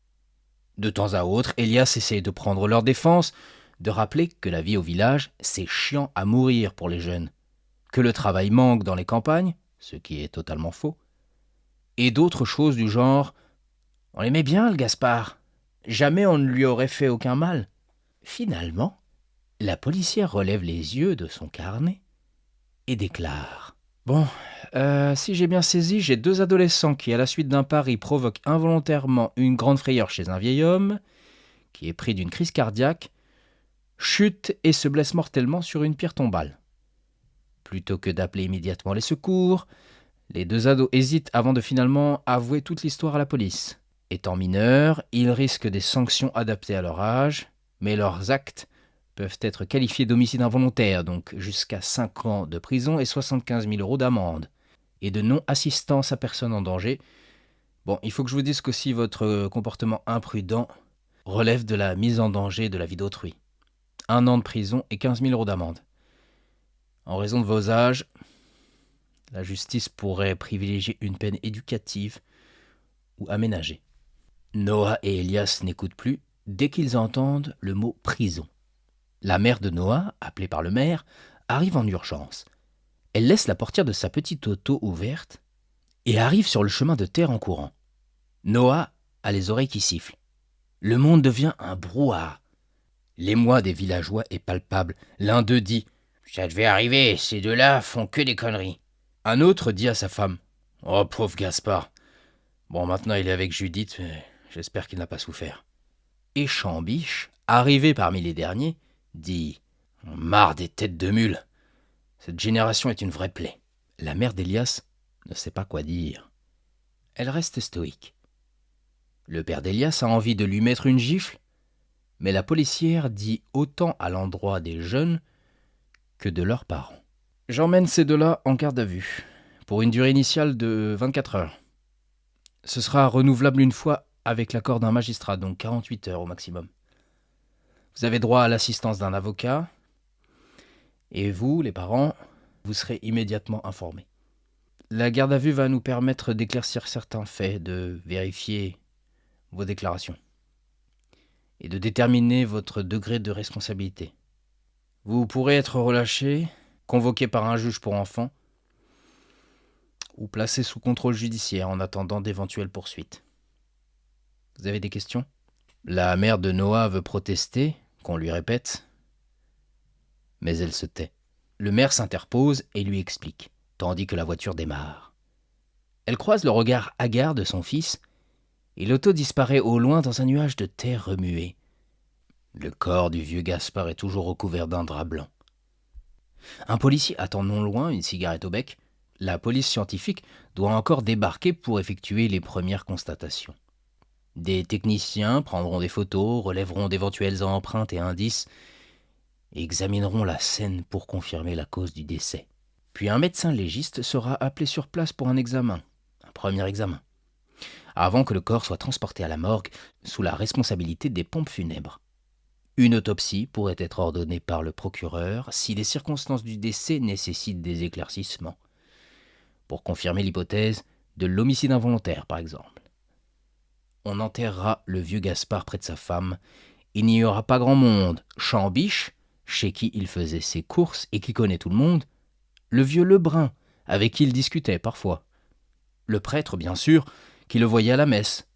De temps à autre, Elias essaie de prendre leur défense, de rappeler que la vie au village, c'est chiant à mourir pour les jeunes, que le travail manque dans les campagnes, ce qui est totalement faux, et d'autres choses du genre « On l'aimait bien, le Gaspard. Jamais on ne lui aurait fait aucun mal. » Finalement, la policière relève les yeux de son carnet et déclare « Bon, si j'ai bien saisi, j'ai 2 adolescents qui, à la suite d'un pari, provoquent involontairement une grande frayeur chez un vieil homme, qui est pris d'une crise cardiaque, chute et se blesse mortellement sur une pierre tombale. Plutôt que d'appeler immédiatement les secours, les 2 ados hésitent avant de finalement avouer toute l'histoire à la police. Étant mineurs, ils risquent des sanctions adaptées à leur âge, mais leurs actes peuvent être qualifiés d'homicide involontaire, donc jusqu'à 5 ans de prison et 75 000 € d'amende, et de non-assistance à personne en danger. Bon, il faut que je vous dise qu'aussi votre comportement imprudent relève de la mise en danger de la vie d'autrui. 1 an de prison et 15 000 € d'amende. En raison de vos âges, la justice pourrait privilégier une peine éducative ou aménagée. Noah et Elias n'écoutent plus dès qu'ils entendent le mot prison. La mère de Noah, appelée par le maire, arrive en urgence. Elle laisse la portière de sa petite auto ouverte et arrive sur le chemin de terre en courant. Noah a les oreilles qui sifflent. Le monde devient un brouhaha. L'émoi des villageois est palpable. L'un d'eux dit « Ça devait arriver, ces 2-là font que des conneries. » Un autre dit à sa femme « Oh, pauvre Gaspard. Bon, maintenant il est avec Judith, mais j'espère qu'il n'a pas souffert. » Et Chambiche, arrivé parmi les derniers, dit « Marre des têtes de mule. Cette génération est une vraie plaie. » La mère d'Elias ne sait pas quoi dire. Elle reste stoïque. Le père d'Elias a envie de lui mettre une gifle, mais la policière dit autant à l'endroit des jeunes que de leurs parents. J'emmène ces 2-là en garde à vue, pour une durée initiale de 24 heures. Ce sera renouvelable une fois avec l'accord d'un magistrat, donc 48 heures au maximum. Vous avez droit à l'assistance d'un avocat, et vous, les parents, vous serez immédiatement informés. La garde à vue va nous permettre d'éclaircir certains faits, de vérifier vos déclarations, et de déterminer votre degré de responsabilité. Vous pourrez être relâché, convoqué par un juge pour enfants, ou placé sous contrôle judiciaire en attendant d'éventuelles poursuites. Vous avez des questions ? La mère de Noah veut protester, qu'on lui répète, mais elle se tait. Le maire s'interpose et lui explique. tandis que la voiture démarre. Elle croise le regard hagard de son fils, et l'auto disparaît au loin dans un nuage de terre remuée. Le corps du vieux Gaspard est toujours recouvert d'un drap blanc. Un policier attend non loin, une cigarette au bec. La police scientifique doit encore débarquer pour effectuer les premières constatations. Des techniciens prendront des photos, relèveront d'éventuelles empreintes et indices, et examineront la scène pour confirmer la cause du décès. Puis un médecin légiste sera appelé sur place pour un examen, un premier examen, avant que le corps soit transporté à la morgue sous la responsabilité des pompes funèbres. Une autopsie pourrait être ordonnée par le procureur si les circonstances du décès nécessitent des éclaircissements, pour confirmer l'hypothèse de l'homicide involontaire, par exemple. On enterrera le vieux Gaspard près de sa femme. Il n'y aura pas grand monde. Chambiche, chez qui il faisait ses courses et qui connaît tout le monde. Le vieux Lebrun, avec qui il discutait parfois. Le prêtre, bien sûr, qui le voyait à la messe.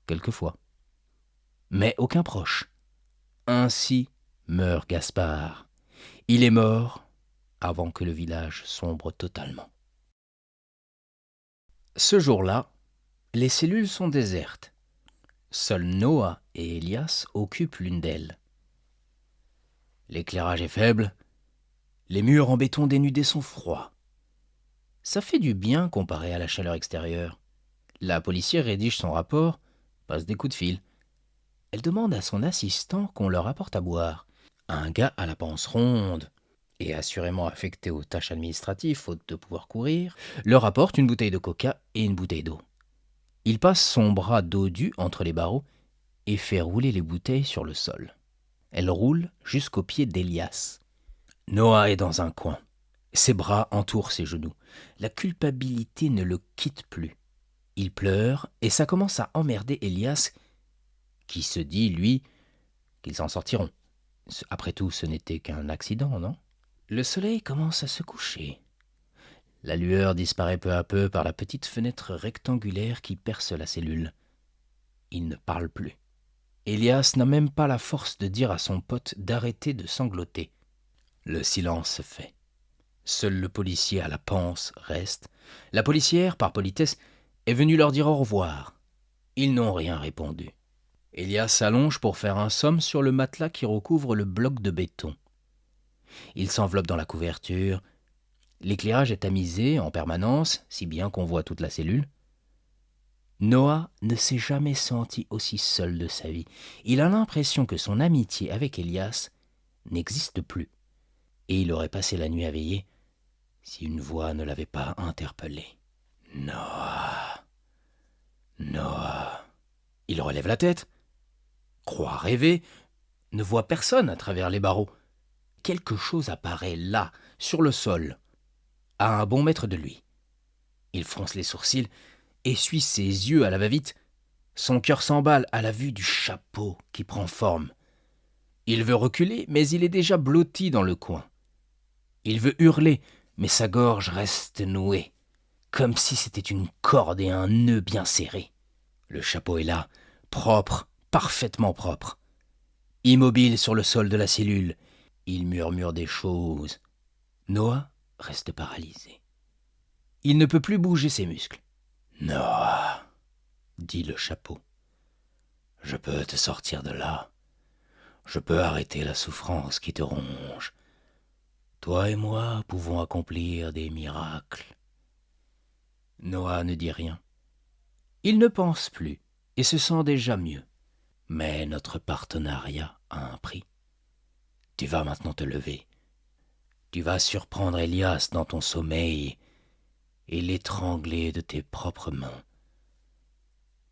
Quelquefois. Mais aucun proche. Ainsi meurt Gaspard. Il est mort avant que le village sombre totalement. Ce jour-là, les cellules sont désertes. Seuls Noah et Elias occupent l'une d'elles. L'éclairage est faible, les murs en béton dénudé sont froids. Ça fait du bien comparé à la chaleur extérieure. La policière rédige son rapport, passe des coups de fil. Elle demande à son assistant qu'on leur apporte à boire. Un gars à la panse ronde, et assurément affecté aux tâches administratives faute de pouvoir courir, leur apporte une bouteille de coca et une bouteille d'eau. Il passe son bras dodu entre les barreaux et fait rouler les bouteilles sur le sol. Elle roule jusqu'au pied d'Elias. Noah est dans un coin. Ses bras entourent ses genoux. La culpabilité ne le quitte plus. Il pleure et ça commence à emmerder Elias, qui se dit, lui, qu'ils s'en sortiront. Après tout, ce n'était qu'un accident, non ? Le soleil commence à se coucher. La lueur disparaît peu à peu par la petite fenêtre rectangulaire qui perce la cellule. Il ne parle plus. Elias n'a même pas la force de dire à son pote d'arrêter de sangloter. Le silence se fait. Seul le policier à la panse reste. La policière, par politesse, est venue leur dire au revoir. Ils n'ont rien répondu. Elias s'allonge pour faire un somme sur le matelas qui recouvre le bloc de béton. Il s'enveloppe dans la couverture. L'éclairage est tamisé en permanence, si bien qu'on voit toute la cellule. Noah ne s'est jamais senti aussi seul de sa vie. Il a l'impression que son amitié avec Elias n'existe plus. Et il aurait passé la nuit à veiller si une voix ne l'avait pas interpellé. Noah. Noah. Il relève la tête, croit rêver, ne voit personne à travers les barreaux. Quelque chose apparaît là, sur le sol, à un bon mètre de lui. Il fronce les sourcils, essuie ses yeux à la va-vite. Son cœur s'emballe à la vue du chapeau qui prend forme. Il veut reculer, mais il est déjà blotti dans le coin. Il veut hurler, mais sa gorge reste nouée, comme si c'était une corde et un nœud bien serrés. Le chapeau est là, propre, parfaitement propre. Immobile sur le sol de la cellule, il murmure des choses. Noah reste paralysé. Il ne peut plus bouger ses muscles. « Noah, dit le chapeau, je peux te sortir de là. Je peux arrêter la souffrance qui te ronge. Toi et moi pouvons accomplir des miracles. » Noah ne dit rien. Il ne pense plus et se sent déjà mieux. Mais notre partenariat a un prix. Tu vas maintenant te lever. Tu vas surprendre Elias dans ton sommeil et l'étrangler de tes propres mains.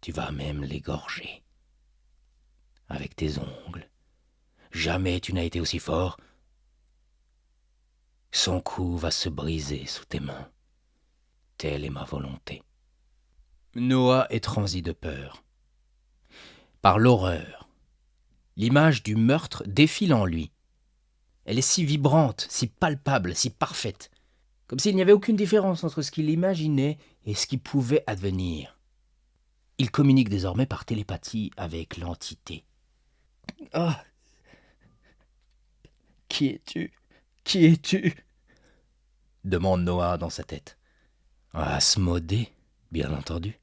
Tu vas même l'égorger. Avec tes ongles. Jamais tu n'as été aussi fort. Son cou va se briser sous tes mains. Telle est ma volonté. Noah est transi de peur. Par l'horreur. L'image du meurtre défile en lui. Elle est si vibrante, si palpable, si parfaite, comme s'il n'y avait aucune différence entre ce qu'il imaginait et ce qui pouvait advenir. Il communique désormais par télépathie avec l'entité. « Ah ! Qui es-tu ? Qui es-tu » demande Noah dans sa tête. Asmodée, bien entendu.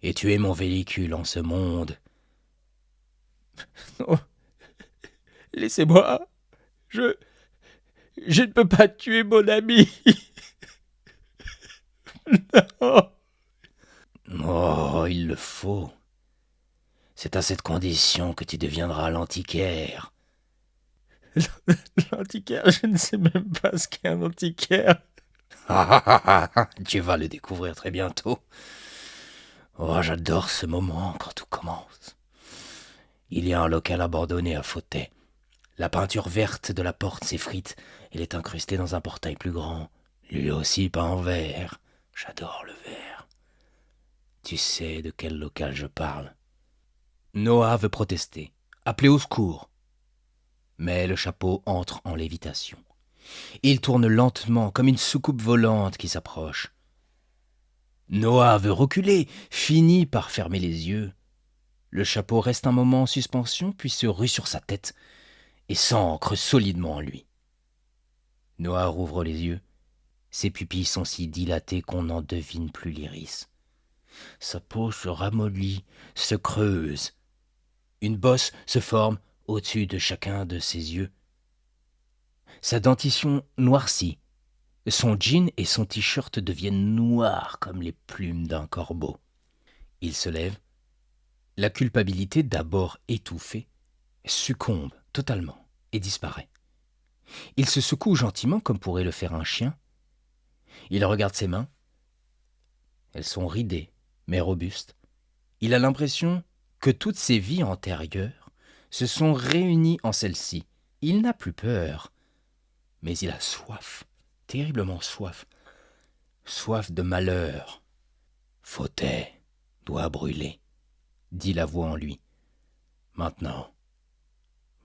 Et tu es mon véhicule en ce monde. Non, laissez-moi. Je ne peux pas tuer mon ami. Non. Oh, il le faut. C'est à cette condition que tu deviendras l'antiquaire. L'antiquaire, je ne sais même pas ce qu'est un antiquaire. Tu vas le découvrir très bientôt. Oh, j'adore ce moment quand tout commence. Il y a un local abandonné à Fauteuil. La peinture verte de la porte s'effrite. Elle est incrustée dans un portail plus grand, lui aussi peint en vert. J'adore le vert. Tu sais de quel local je parle. Noah veut protester, appeler au secours. Mais le chapeau entre en lévitation. Il tourne lentement comme une soucoupe volante qui s'approche. Noah veut reculer, finit par fermer les yeux. Le chapeau reste un moment en suspension, puis se rue sur sa tête et s'ancre solidement en lui. Noah rouvre les yeux. Ses pupilles sont si dilatées qu'on n'en devine plus l'iris. Sa peau se ramollit, se creuse. Une bosse se forme au-dessus de chacun de ses yeux. Sa dentition noircit. Son jean et son t-shirt deviennent noirs comme les plumes d'un corbeau. Il se lève. La culpabilité, d'abord étouffée, succombe totalement et disparaît. Il se secoue gentiment comme pourrait le faire un chien. Il regarde ses mains. Elles sont ridées, mais robustes. Il a l'impression que toutes ses vies antérieures se sont réunies en celle-ci. Il n'a plus peur, mais il a soif, terriblement soif. Soif de malheur. Fauteuil doit brûler, dit la voix en lui. Maintenant,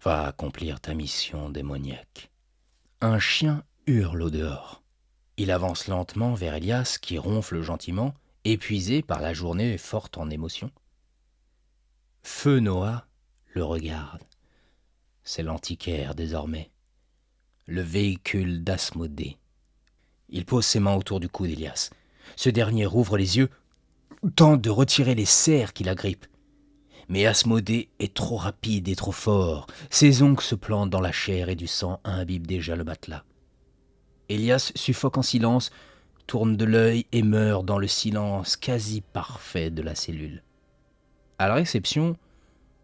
va accomplir ta mission démoniaque. Un chien hurle au dehors. Il avance lentement vers Elias qui ronfle gentiment, épuisé par la journée forte en émotions. Feu Noah le regarde. C'est l'antiquaire désormais, le véhicule d'Asmodée. Il pose ses mains autour du cou d'Elias. Ce dernier rouvre les yeux, tente de retirer les serres qui l'agrippent. Mais Asmodée est trop rapide et trop fort. Ses ongles se plantent dans la chair et du sang imbibent déjà le matelas. Elias suffoque en silence, tourne de l'œil et meurt dans le silence quasi parfait de la cellule. À la réception,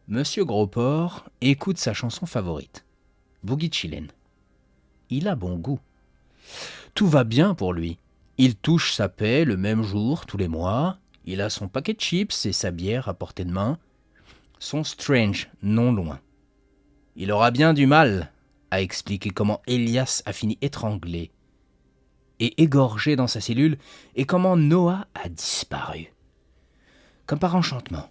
Monsieur Gros-Porc écoute sa chanson favorite, Boogie Chillin'. Il a bon goût. Tout va bien pour lui. Il touche sa paie le même jour, tous les mois. Il a son paquet de chips et sa bière à portée de main. Son Strange, non loin. Il aura bien du mal à expliquer comment Elias a fini étranglé et égorgé dans sa cellule et comment Noah a disparu. Comme par enchantement.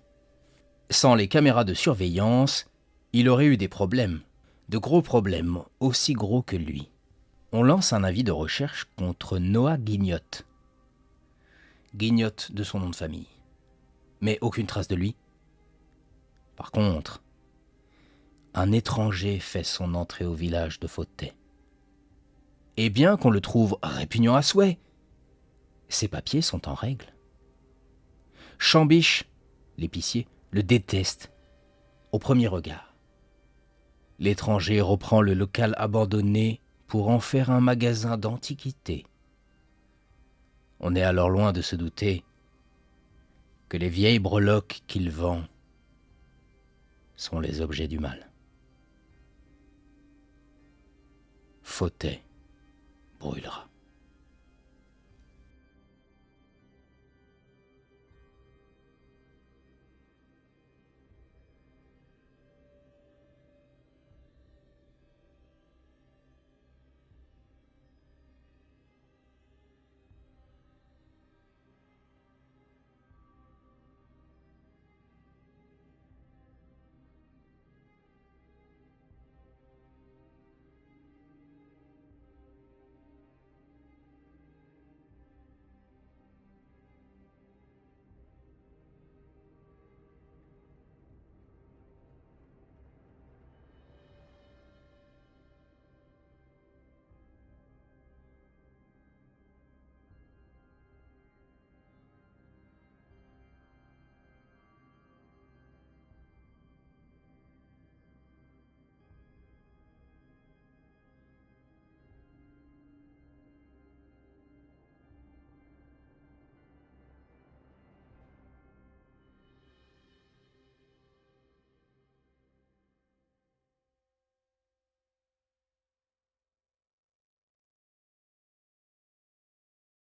Sans les caméras de surveillance, il aurait eu des problèmes, de gros problèmes, aussi gros que lui. On lance un avis de recherche contre Noah Guignotte. Guignotte de son nom de famille. Mais aucune trace de lui. Par contre, un étranger fait son entrée au village de Fauteuil. Et bien qu'on le trouve répugnant à souhait, ses papiers sont en règle. Chambiche, l'épicier, le déteste au premier regard. L'étranger reprend le local abandonné pour en faire un magasin d'antiquités. On est alors loin de se douter que les vieilles breloques qu'il vend sont les objets du mal. Fauteuil brûlera.